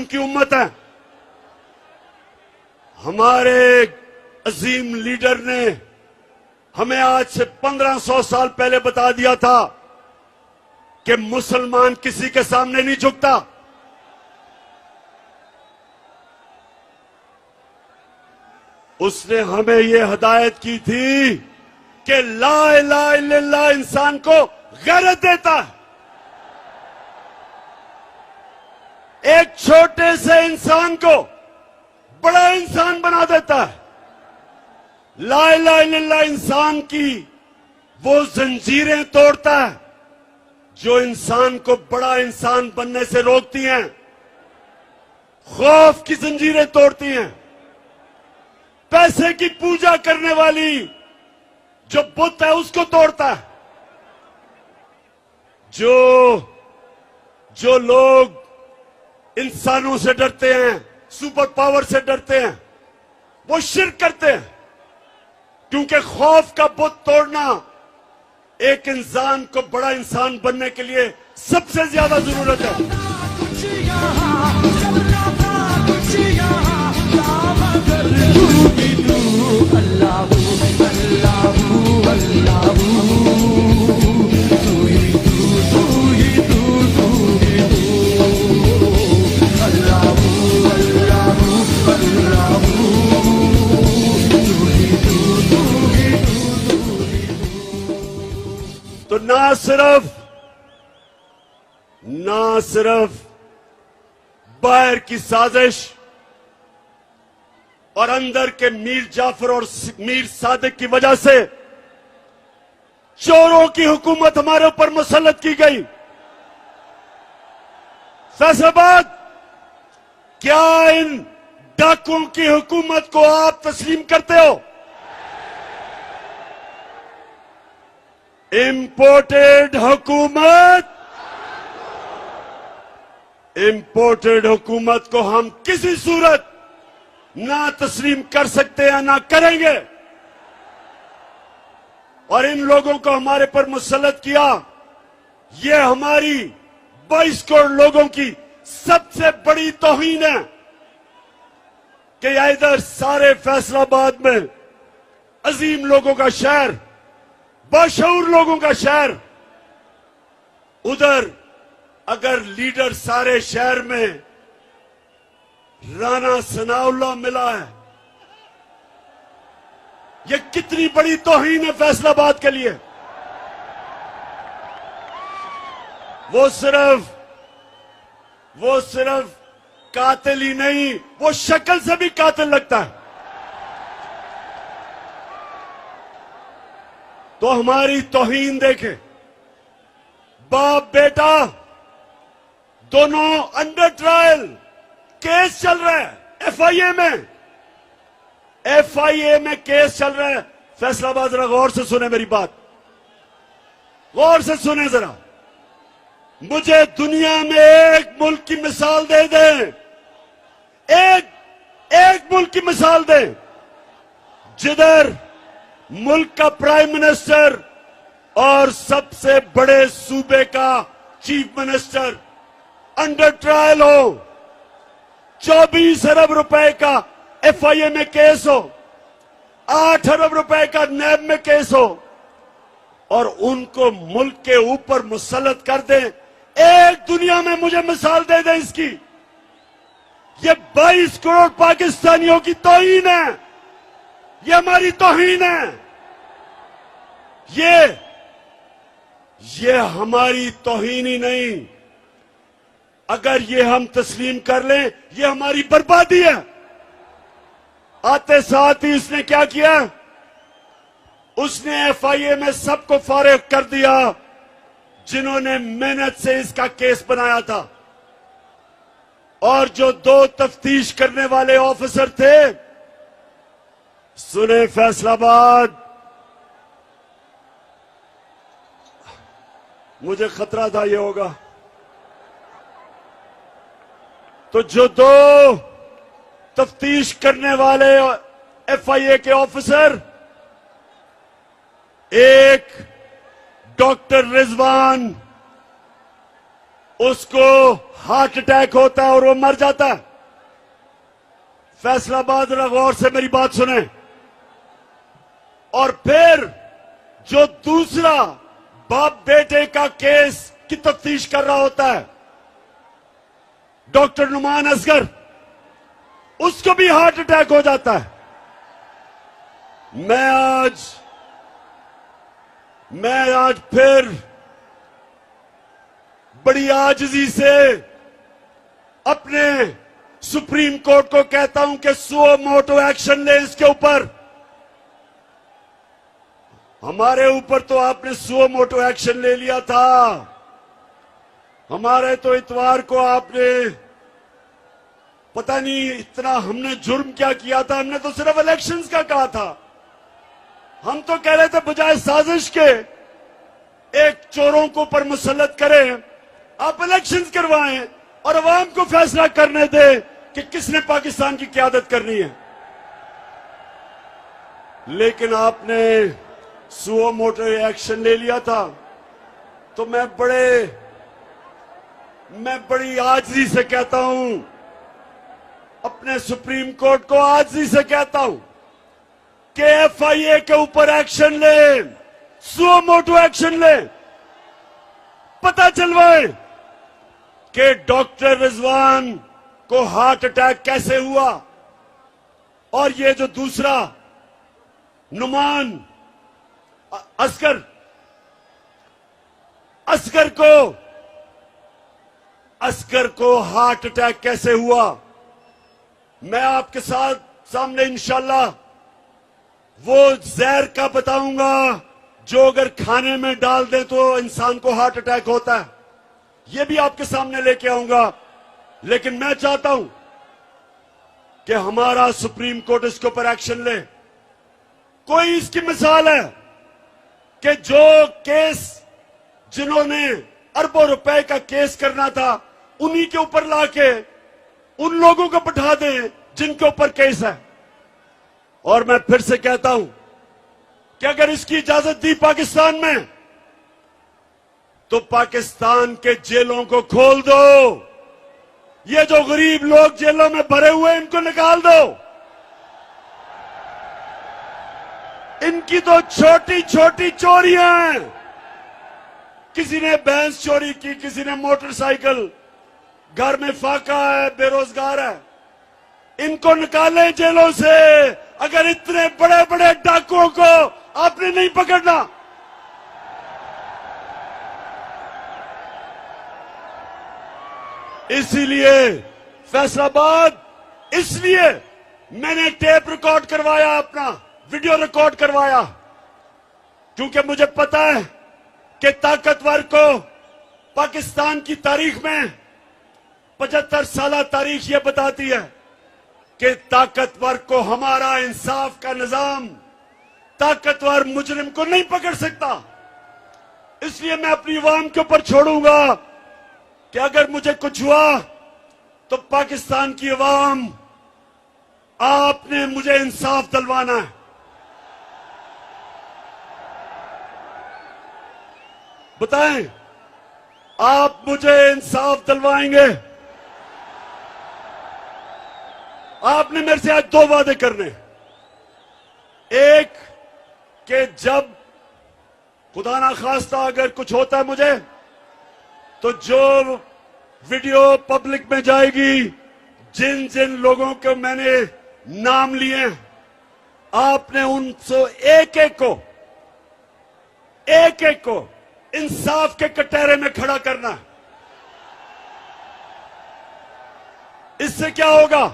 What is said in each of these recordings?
की उम्मत है। हमारे अजीम लीडर ने हमें आज से 1500 साल पहले बता दिया था कि मुसलमान किसी के सामने नहीं झुकता। उसने हमें यह हिदायत की थी कि ला इलाहा इल्लल्लाह इंसान को गैरत देता है। एक छोटे से इंसान को बड़ा इंसान बना देता है। ला इलाहा इल्लल्लाह इंसान की वो जंजीरें तोड़ता है जो इंसान को बड़ा इंसान बनने से रोकती हैं। खौफ की जंजीरें तोड़ती हैं। पैसे की पूजा करने वाली जो बुत है उसको तोड़ता है। जो लोग इंसानों से डरते हैं, सुपर पावर से डरते हैं, वो शिर्क करते हैं, क्योंकि खौफ का बुत तोड़ना एक इंसान को बड़ा इंसान बनने के लिए सबसे ज्यादा जरूरत है। तो ना सिर्फ बाहर की साजिश और अंदर के मीर जाफर और मीर सादिक की वजह से चोरों की हुकूमत हमारे ऊपर मुसल्लत की गई। फैसलाबाद, क्या इन डाकुओं की हुकूमत को आप तस्लीम करते हो? इंपोर्टेड हुकूमत को हम किसी सूरत ना तस्लीम कर सकते हैं, ना करेंगे। और इन लोगों को हमारे पर मुसल्लत किया, ये हमारी 22 करोड़ लोगों की सबसे बड़ी तौहीन है कि इधर सारे फैसलाबाद में अजीम लोगों का शहर, बाशऊर लोगों का शहर, उधर अगर लीडर सारे शहर में राणा सनाउल्लाह मिला है, ये कितनी बड़ी तौहीन है फैसलाबाद के लिए। वो सिर्फ कातिल ही नहीं, वो शक्ल से भी कातिल लगता है। तो हमारी तौहीन देखें। बाप बेटा दोनों अंडर ट्रायल, केस चल रहा है एफआईए में केस चल रहा है। फैसलाबाद जरा गौर से सुने मेरी बात, गौर से सुने जरा। मुझे दुनिया में एक मुल्क की मिसाल दे दें, एक मुल्क की मिसाल दें जिधर मुल्क का प्राइम मिनिस्टर और सबसे बड़े सूबे का चीफ मिनिस्टर अंडर ट्रायल हो, 24 अरब रुपए का एफआईए में केस हो, 8 अरब रुपए का नैब में केस हो, और उनको मुल्क के ऊपर मुसल्लत कर दें। एक दुनिया में मुझे मिसाल दे दें इसकी। ये 22 करोड़ पाकिस्तानियों की तौहीन है, ये हमारी तौहीन है। ये हमारी तौहीन ही नहीं, अगर ये हम तस्लीम कर लें, ये हमारी बर्बादी है। आते साथ ही इसने क्या किया? उसने एफआईए में सबको फारिग कर दिया जिन्होंने मेहनत से इसका केस बनाया था। और जो 2 तफ्तीश करने वाले ऑफिसर थे, सुने फैसलाबाद, मुझे खतरा था ये होगा, तो जो 2 तफ्तीश करने वाले एफआईए के ऑफिसर, एक डॉक्टर रिजवान, उसको हार्ट अटैक होता है और वो मर जाता है। फैसलाबाद, गौर से मेरी बात सुने। और फिर जो दूसरा बाप बेटे का केस की तफ्तीश कर रहा होता है, डॉक्टर नुमान असगर, उसको भी हार्ट अटैक हो जाता है। मैं आज फिर बड़ी आजिज़ी से अपने सुप्रीम कोर्ट को कहता हूं कि सुओ मोटो एक्शन ले इसके ऊपर। हमारे ऊपर तो आपने सुओ मोटो एक्शन ले लिया था। हमारे तो इतवार को आपने पता नहीं इतना हमने जुर्म क्या किया था। हमने तो सिर्फ इलेक्शंस का कहा था। हम तो कह रहे थे बजाय साजिश के एक चोरों को पर मुसल्लत करें, आप इलेक्शंस करवाएं और अवाम को फैसला करने दें कि किसने पाकिस्तान की क़यादत करनी है। लेकिन आपने सुओ मोटो एक्शन ले लिया था। तो मैं बड़ी आजिज़ी से कहता हूं, अपने सुप्रीम कोर्ट को आजिज़ी से कहता हूं कि एफआईए के ऊपर एक्शन ले, सुओ मोटो एक्शन ले, पता चलवाए कि डॉक्टर रिजवान को हार्ट अटैक कैसे हुआ और ये जो दूसरा नुमान असगर को हार्ट अटैक कैसे हुआ। मैं आपके सामने इंशाल्लाह वो जहर का बताऊंगा जो अगर खाने में डाल दे तो इंसान को हार्ट अटैक होता है। ये भी आपके सामने लेके आऊंगा। लेकिन मैं चाहता हूं कि हमारा सुप्रीम कोर्ट इसके ऊपर एक्शन ले। कोई इसकी मिसाल है कि जो केस जिन्होंने अरबों रुपए का केस करना था उन्हीं के ऊपर लाके उन लोगों को बैठा दें जिनके ऊपर केस है। और मैं फिर से कहता हूं कि अगर इसकी इजाजत दी पाकिस्तान में तो पाकिस्तान के जेलों को खोल दो। ये जो गरीब लोग जेलों में भरे हुए हैं इनको निकाल दो। इनकी तो छोटी छोटी चोरियां हैं। किसी ने भैंस चोरी की, किसी ने मोटरसाइकिल, घर में फाका है, बेरोजगार है। इनको निकालें जेलों से। अगर इतने बड़े बड़े डाकुओं को आपने नहीं पकड़ना, इसीलिए फैसलाबाद, इसलिए मैंने टेप रिकॉर्ड करवाया, अपना वीडियो रिकॉर्ड करवाया, क्योंकि मुझे पता है कि ताकतवर को पाकिस्तान की तारीख में 75 साल तारीख ये बताती है कि ताकतवर को हमारा इंसाफ का निजाम, ताकतवर मुजरिम को नहीं पकड़ सकता। इसलिए मैं अपनी अवाम के ऊपर छोड़ूंगा कि अगर मुझे कुछ हुआ तो पाकिस्तान की अवाम, आपने मुझे इंसाफ दिलवाना है। बताएं, आप मुझे इंसाफ दिलवाएंगे? आपने मेरे से आज 2 वादे करने। एक कि जब खुदा ना खास्ता अगर कुछ होता है मुझे, तो जो वीडियो पब्लिक में जाएगी, जिन जिन लोगों को मैंने नाम लिए, आपने उनसे एक एक को इंसाफ के कटहरे में खड़ा करना है। इससे क्या होगा?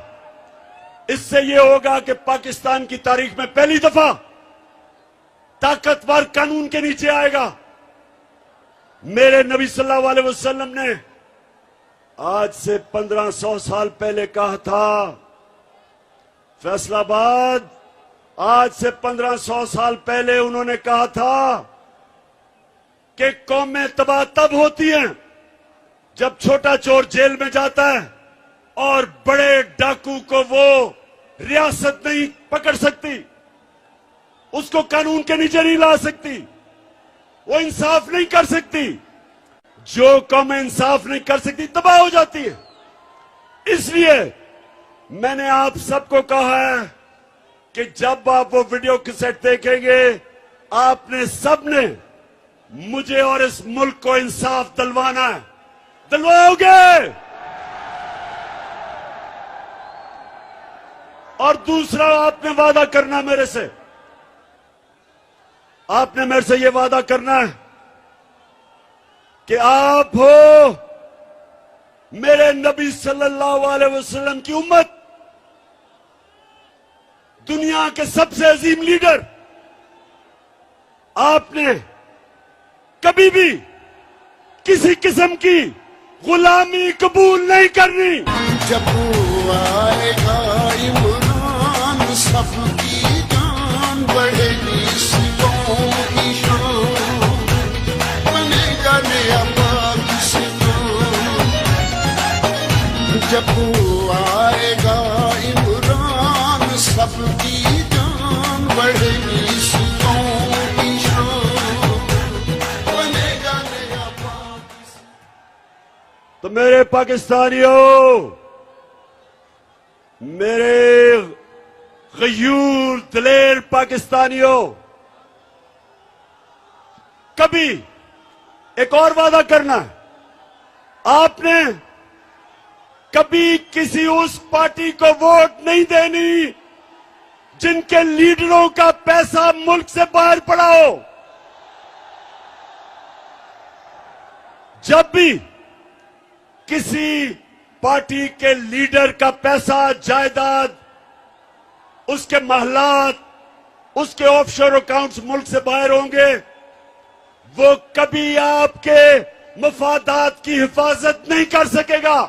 इससे यह होगा कि पाकिस्तान की तारीख में पहली दफा ताकतवर कानून के नीचे आएगा। मेरे नबी सल्लल्लाहु अलैहि वसल्लम ने आज से 1500 साल पहले कहा था, फैसलाबाद, आज से 1500 साल पहले उन्होंने कहा था कि कौमें तबाह तब होती हैं जब छोटा चोर जेल में जाता है और बड़े डाकू को वो रियासत नहीं पकड़ सकती, उसको कानून के नीचे नहीं ला सकती, वो इंसाफ नहीं कर सकती। जो कौम इंसाफ नहीं कर सकती तबाह हो जाती है। इसलिए मैंने आप सबको कहा है कि जब आप वो वीडियो कैसेट देखेंगे, आपने सबने मुझे और इस मुल्क को इंसाफ दिलवाना है। दिलवाओगे? और दूसरा, आपने वादा करना मेरे से, आपने मेरे से यह वादा करना है कि आप हो मेरे नबी सल्लल्लाहु अलैहि वसल्लम की उम्मत, दुनिया के सबसे अजीम लीडर। आपने कभी भी किसी किस्म की गुलामी कबूल नहीं करनी। जब आएगा इमरान, सबकी जान बढ़ेगी, सिखों की शान बनेगा नया पाकिस्तान। जब आएगा इमरान, सबकी जान बढ़ेगी, सिखों की शान बनेगा नया पाकिस्तान। तो मेरे पाकिस्तानियों, मेरे गयूर दिलेर पाकिस्तानियों, कभी एक और वादा करना है, आपने कभी किसी उस पार्टी को वोट नहीं देनी जिनके लीडरों का पैसा मुल्क से बाहर पड़ा हो। जब भी किसी पार्टी के लीडर का पैसा, जायदाद, उसके महलात, उसके ऑफशोर अकाउंट्स मुल्क से बाहर होंगे, वो कभी आपके मफादात की हिफाजत नहीं कर सकेगा।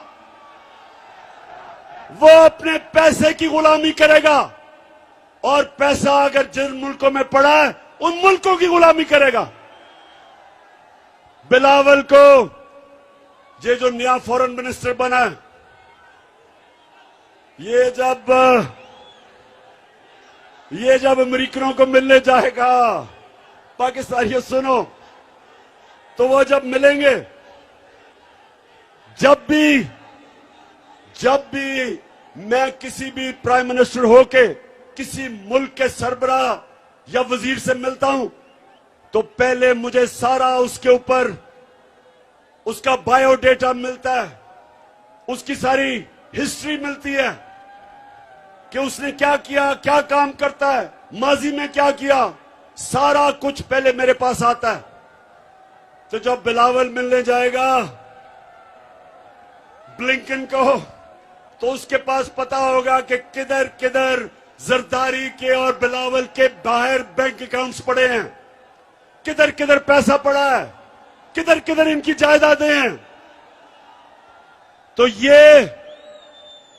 वो अपने पैसे की गुलामी करेगा, और पैसा अगर जिन मुल्कों में पड़ा है उन मुल्कों की गुलामी करेगा। बिलावल को ये जो नया फॉरेन मिनिस्टर बना है, ये जब अमेरिकनों को मिलने जाएगा, पाकिस्तानियों सुनो, तो वो जब मिलेंगे, जब भी मैं किसी भी प्राइम मिनिस्टर होके किसी मुल्क के सरबराह या वजीर से मिलता हूं, तो पहले मुझे सारा उसके ऊपर उसका बायोडेटा मिलता है, उसकी सारी हिस्ट्री मिलती है कि उसने क्या किया, क्या काम करता है, माजी में क्या किया, सारा कुछ पहले मेरे पास आता है। तो जब बिलावल मिलने जाएगा ब्लिंकन को, तो उसके पास पता होगा कि किधर किधर जरदारी के और बिलावल के बाहर बैंक अकाउंट्स पड़े हैं, किधर किधर पैसा पड़ा है, किधर किधर इनकी जायदादें हैं। तो ये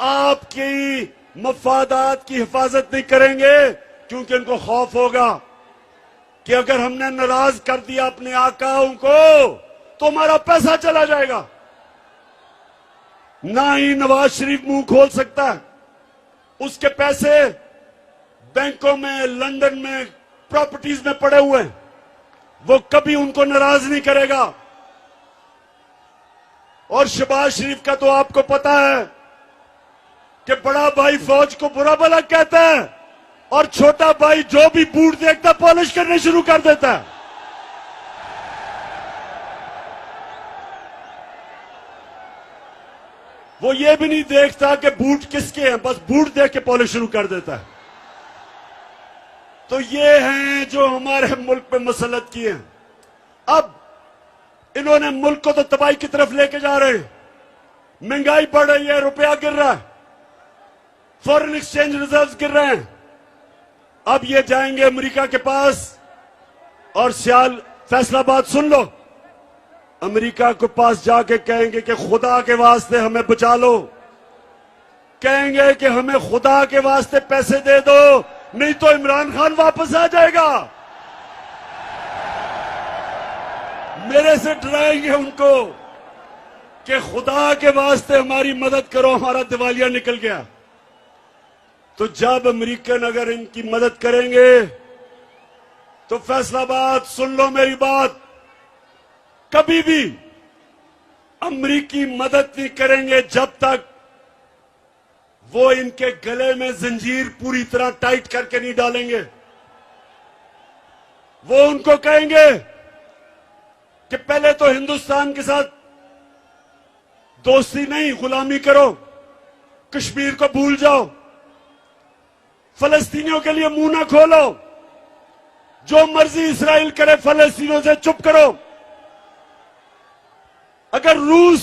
आपकी मफादात की हिफाजत नहीं करेंगे, क्योंकि उनको खौफ होगा कि अगर हमने नाराज कर दिया अपने आकाओं को तो हमारा पैसा चला जाएगा। ना ही नवाज शरीफ मुंह खोल सकता है, उसके पैसे बैंकों में, लंदन में, प्रॉपर्टीज में पड़े हुए हैं, वो कभी उनको नाराज नहीं करेगा। और शहबाज शरीफ का तो आपको पता है कि बड़ा भाई फौज को बुरा भला कहता है, और छोटा भाई जो भी बूट देखता पॉलिश करने शुरू कर देता है। वो ये भी नहीं देखता कि बूट किसके हैं, बस बूट देख के पॉलिश शुरू कर देता है। तो ये हैं जो हमारे मुल्क पे मसलत किए हैं। अब इन्होंने मुल्क को तो तबाही की तरफ लेके जा रहे हैं, महंगाई बढ़ रही है, रुपया गिर रहा है, फॉरेन एक्सचेंज रिजर्व्स गिर रहे हैं। अब ये जाएंगे अमेरिका के पास और फैसलाबाद सुन लो, अमेरिका के पास जाके कहेंगे कि खुदा के वास्ते हमें बचा लो, कहेंगे कि हमें खुदा के वास्ते पैसे दे दो, नहीं तो इमरान खान वापस आ जाएगा। मेरे से डराएंगे उनको कि खुदा के वास्ते हमारी मदद करो, हमारा दिवालिया निकल गया। तो जब अमेरिकन अगर इनकी मदद करेंगे तो फैसलाबाद सुन लो मेरी बात, कभी भी अमरीकी मदद नहीं करेंगे जब तक वो इनके गले में जंजीर पूरी तरह टाइट करके नहीं डालेंगे। वो उनको कहेंगे कि पहले तो हिंदुस्तान के साथ दोस्ती नहीं, गुलामी करो, कश्मीर को भूल जाओ, फलस्तीनियों के लिए मुंह ना खोलो, जो मर्जी इसराइल करे फलस्तीनियों से चुप करो। अगर रूस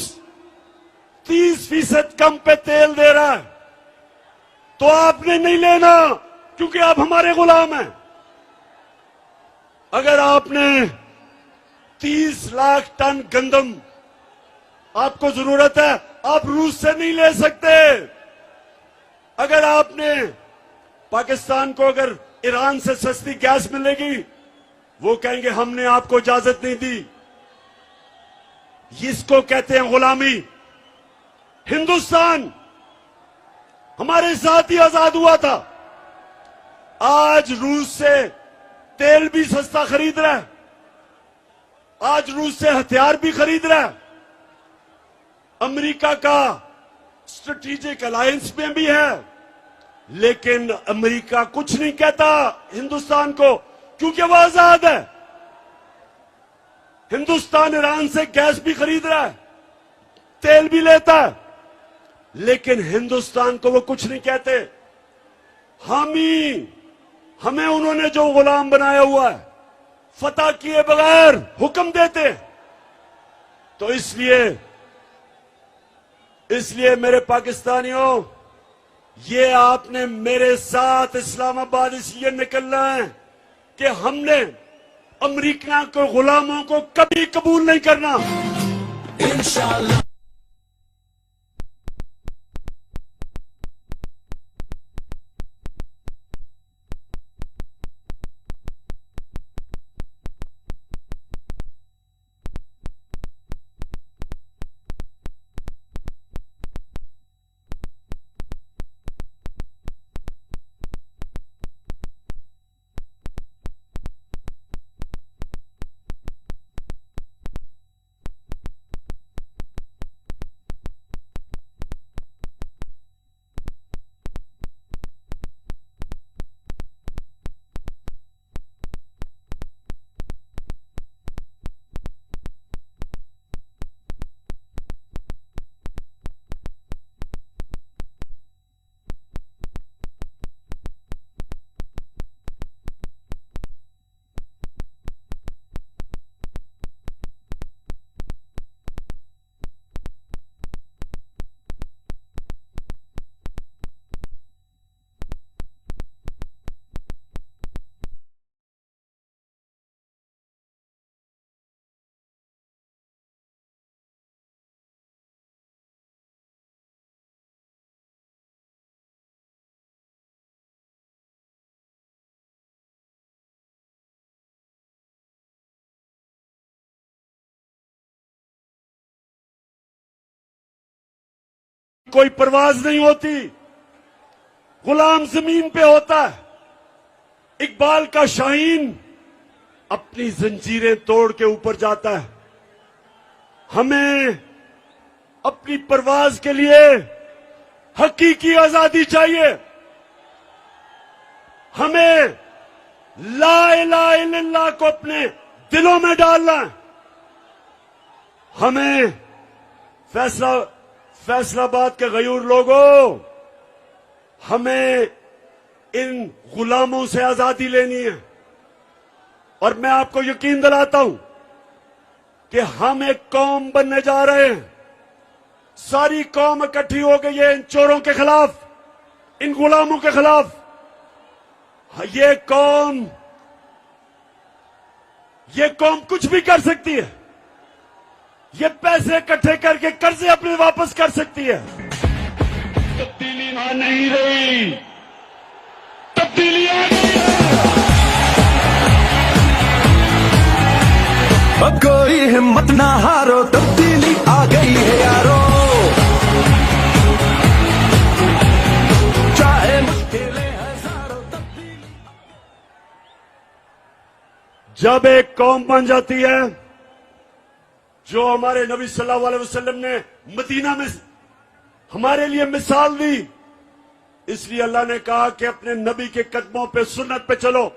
30% कम पे तेल दे रहा है तो आपने नहीं लेना, क्योंकि आप हमारे गुलाम हैं। अगर आपने 30 लाख टन गंदम आपको जरूरत है, आप रूस से नहीं ले सकते। अगर आपने पाकिस्तान को अगर ईरान से सस्ती गैस मिलेगी, वो कहेंगे हमने आपको इजाजत नहीं दी। इसको कहते हैं गुलामी। हिंदुस्तान हमारे साथ ही आजाद हुआ था, आज रूस से तेल भी सस्ता खरीद रहा है, आज रूस से हथियार भी खरीद रहा है, अमेरिका का स्ट्रेटेजिक अलायंस में भी है। लेकिन अमेरिका कुछ नहीं कहता हिंदुस्तान को, क्योंकि वो आजाद है। हिंदुस्तान ईरान से गैस भी खरीद रहा है, तेल भी लेता है, लेकिन हिंदुस्तान को वो कुछ नहीं कहते। हमें उन्होंने जो गुलाम बनाया हुआ है, फतह किए बगैर हुक्म देते। तो इसलिए मेरे पाकिस्तानियों, ये आपने मेरे साथ इस्लामाबाद इसलिए निकलना है कि हमने अमेरिका के गुलामों को कभी कबूल नहीं करना। इंशाअल्लाह। कोई परवाज नहीं होती, गुलाम जमीन पे होता है। इकबाल का शाहीन अपनी जंजीरें तोड़ के ऊपर जाता है। हमें अपनी परवाज के लिए हकीकी आजादी चाहिए। हमें ला इलाहा इल्लल्लाह को अपने दिलों में डालना है। हमें फैसलाबाद के गयूर लोगों, हमें इन गुलामों से आजादी लेनी है। और मैं आपको यकीन दिलाता हूं कि हम एक कौम बनने जा रहे हैं। सारी कौम इकट्ठी हो गई है इन चोरों के खिलाफ, इन गुलामों के खिलाफ। ये कौम कुछ भी कर सकती है। ये पैसे इकट्ठे करके कर्जे अपने वापस कर सकती है। तब्दीली आ नहीं रही, तब्दीली आ गई है। कोई हिम्मत ना हारो, तब्दीली आ गई है यारो। चाहे मुश्किलें हजारों, तब्दीली। जब एक कौम बन जाती है, जो हमारे नबी सल्लल्लाहु अलैहि वसल्लम ने मदीना में हमारे लिए मिसाल दी, इसलिए अल्लाह ने कहा कि अपने नबी के कदमों पे, सुन्नत पे चलो।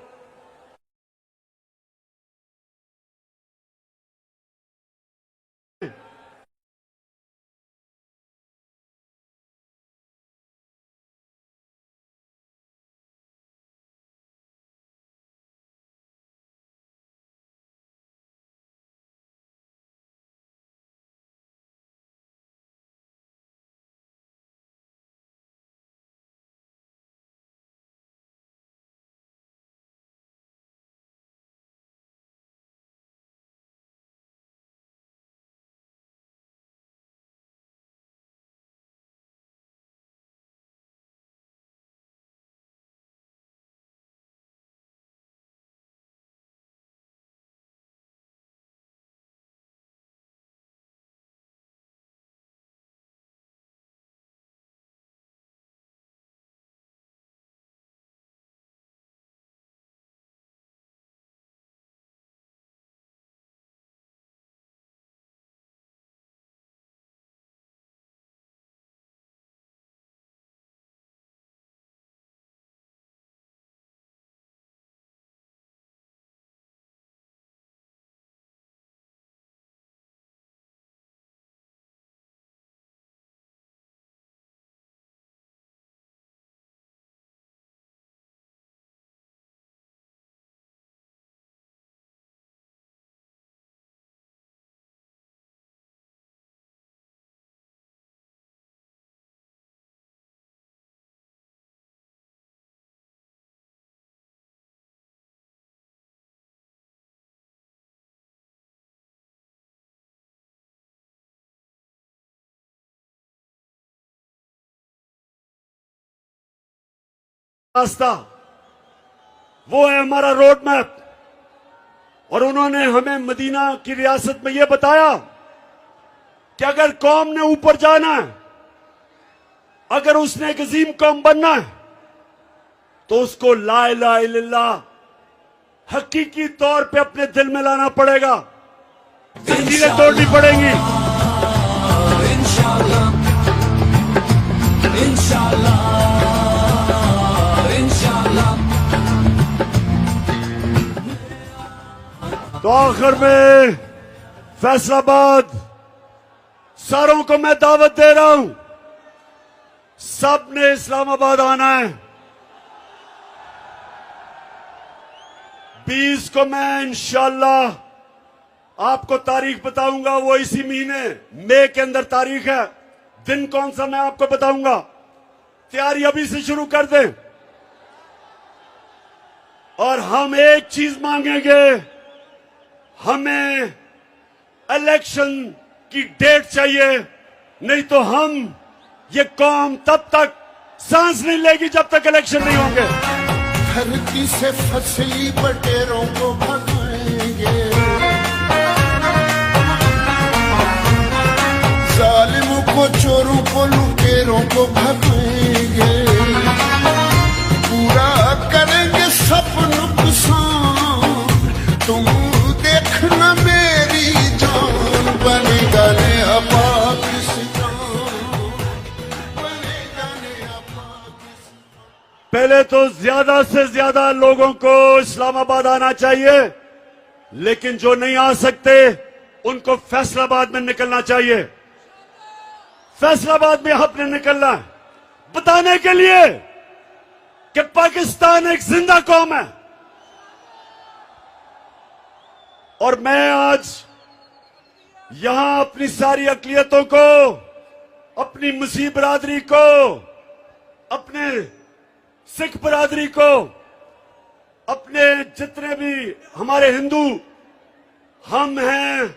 रास्ता वो है हमारा रोड मैप। और उन्होंने हमें मदीना की रियासत में यह बताया कि अगर कौम ने ऊपर जाना है, अगर उसने एक अजीम कौम बनना है, तो उसको ला इलाहा इल्लल्लाह हकीकी तौर पे अपने दिल में लाना पड़ेगा, जंजीरें तोड़नी पड़ेंगी। इंशाल्लाह इंशाल्लाह इंशाल्लाह। तो आखिर में फैसलाबाद सारों को मैं दावत दे रहा हूं, सब ने इस्लामाबाद आना है। 20 को मैं इंशाल्लाह आपको तारीख बताऊंगा, वो इसी महीने मई के अंदर तारीख है। दिन कौन सा मैं आपको बताऊंगा, तैयारी अभी से शुरू कर दें। और हम एक चीज मांगेंगे, हमें इलेक्शन की डेट चाहिए, नहीं तो हम ये कौम तब तक सांस नहीं लेगी जब तक इलेक्शन नहीं होंगे। धरती से फसली बटेरों को भगाएंगे, जालिमों को, चोरों को, लुटेरों को भगाएंगे, पूरा करेंगे सब नुकसान। तुम देखना मेरी जान, बनेगा नया पाकिस्तान, बनेगा नया पाकिस्तान। पहले तो ज्यादा से ज्यादा लोगों को इस्लामाबाद आना चाहिए, लेकिन जो नहीं आ सकते उनको फैसलाबाद में निकलना चाहिए। फैसलाबाद में आपने निकलना है बताने के लिए कि पाकिस्तान एक जिंदा कौम है। और मैं आज यहां अपनी सारी अकलियतों को, अपनी मुस्लिम बरादरी को, अपने सिख बरादरी को, अपने जितने भी हमारे हिंदू हम हैं,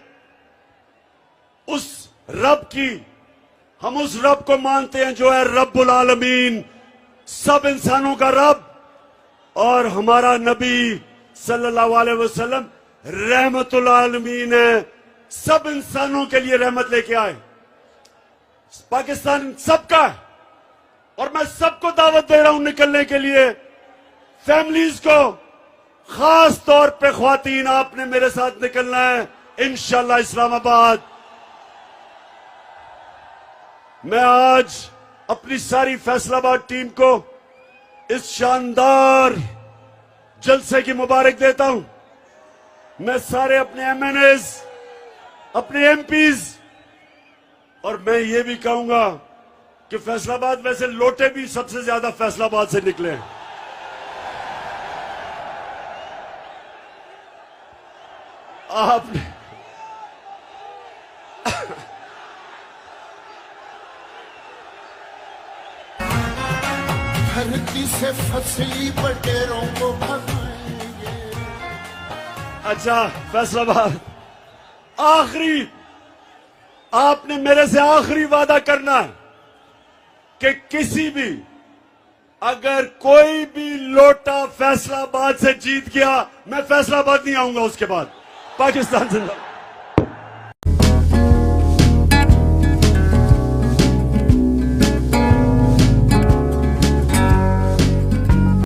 उस रब की, हम उस रब को मानते हैं जो है रब्बुल आलमीन, सब इंसानों का रब। और हमारा नबी सल्लल्लाहु अलैहि वसल्लम रहमतुल आलमीन है, सब इंसानों के लिए रहमत लेके आए। पाकिस्तान सबका है और मैं सबको दावत दे रहा हूं निकलने के लिए। फैमिलीज को, खास तौर पे ख्वातीन, आपने मेरे साथ निकलना है। इंशाल्लाह इस्लामाबाद। मैं आज अपनी सारी फैसलाबाद टीम को इस शानदार जलसे की मुबारक देता हूं। मैं सारे अपने एमएनएज, अपने एमपीज, और मैं ये भी कहूंगा कि फैसलाबाद वैसे लोटे भी सबसे ज्यादा फैसलाबाद से निकले हैं। आपने धरती से फसली बटेरों को भगाएंगे। अच्छा फैसलाबाद, आखिरी आपने मेरे से आखिरी वादा करना है कि किसी भी, अगर कोई भी लोटा फैसलाबाद से जीत गया, मैं फैसलाबाद नहीं आऊंगा उसके बाद। पाकिस्तान जिंदाबाद।